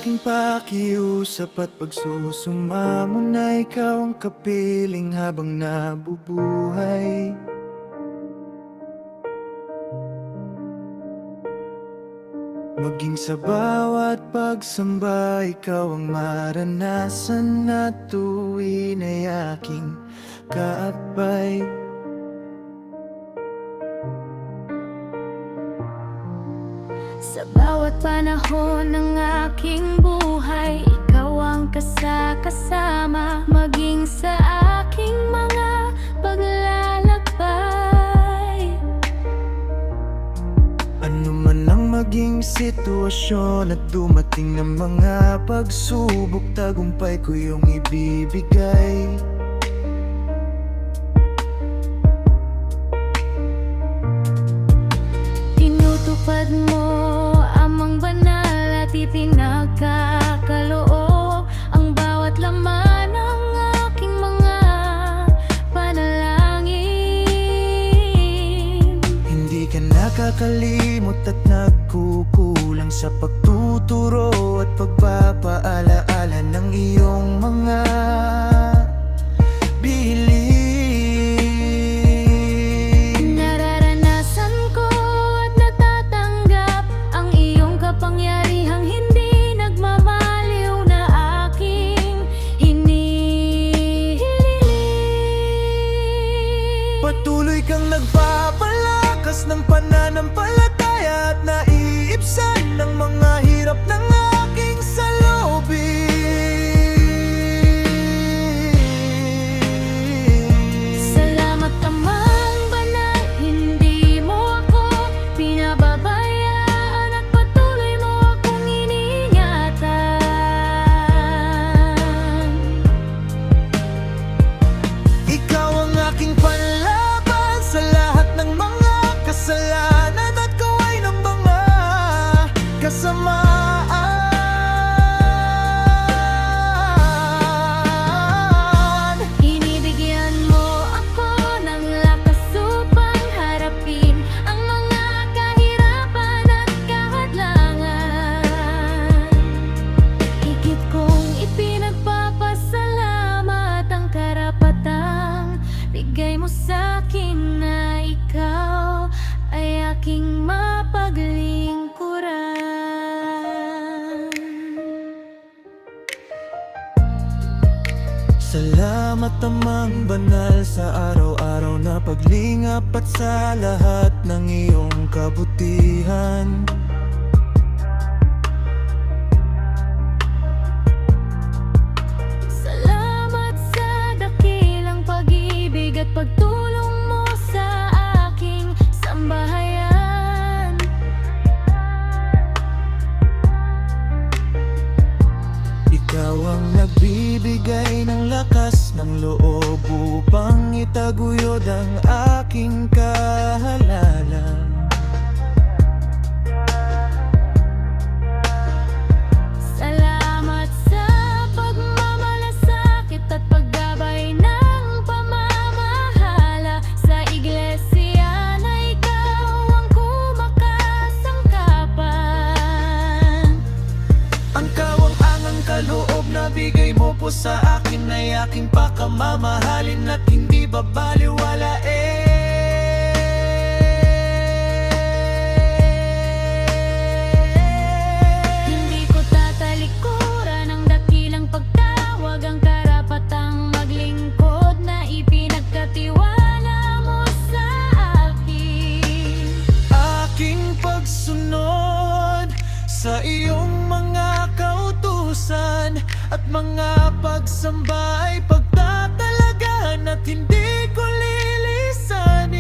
aking pakiusap at pagsusumamo na ikaw ang kapiling habang nabubuhay. Maging sa bawat pagsamba, ikaw ang maranasan na tuwin ay aking kaakbay. Sa bawat panahon ng aking buhay, ikaw ang kasama, maging sa aking mga paglalakbay. Ano man ang maging sitwasyon at dumating ng mga pagsubok, tagumpay ko yung ibibigay. Tinutupad mo amang banal at ipinagkakaloob ang bawat laman ng aking mga panalangin. Hindi ka nakakalimot at nagkukulang sa pagtuturo at pagpapaalaala ng iyong mga bilin. Nararanasan ko at natatanggap ang iyong kapangyarihang hindi nagmamaliw na aking hinihiling. Patuloy kang nagpapalakas ng pananampalataya at naiibsan ng mga hirap ng aking salubin. Salamat Amang Banal, hindi mo ako pinababayaan at patuloy mo akong iniingatan. Ikaw ang aking panlaban sa lahat ng mga kasalanan at kaway ng mga kasamaan. Inibigyan mo ako ng lakas upang harapin ang mga kahirapan at kahadlangan. Higit kong ipinagpapasalamat ang karapatang bigay mo sa'kin na ikaw ay aking mapaglingkuran. Salamat Amang Banal sa araw-araw na paglingap at sa lahat ng iyong kabutihan. Salamat sa dakilang pag-ibig at pagtulong mo sa aking sambahayan. Ikaw ang nagbibigay ng lakas ng loob upang itaguyod ang aking kahalala. Salamat sa pagmamalasakit at paggabay ng pamamahala sa iglesia na ikaw ang kumakasangkapan. Ang kawang-angang kaloob na bigay mo po sa akin ay aking pakamamahalin at hindi babaliwalain. Hindi ko tatalikuran ang dakilang pagtawag, ang karapatang maglingkod na ipinagkatiwala mo sa akin. Aking pagsunod sa iyong mga kautusan at mga pagsamba ay pagtatalagan at hindi ko lilisanin.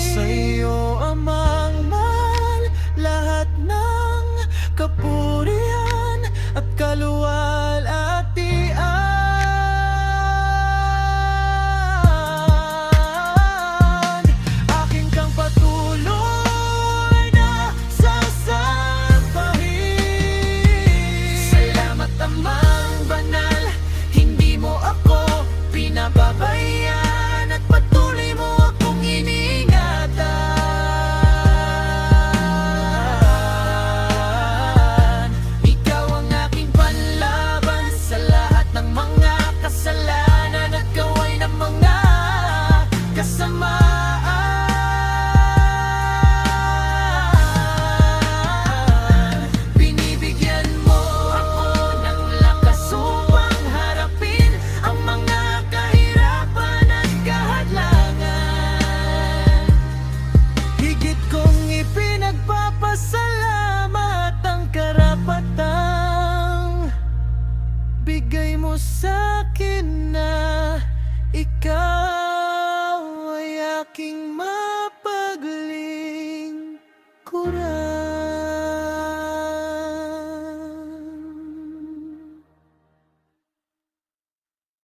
Sa iyo Amang Mahal, lahat ng kapurihan at kaluwalhatian. Aking kang patuloy na sasambahin. Salamat Amang Banal, hindi mo ako pinaba mo sa'kin na ikaw ay aking mahal.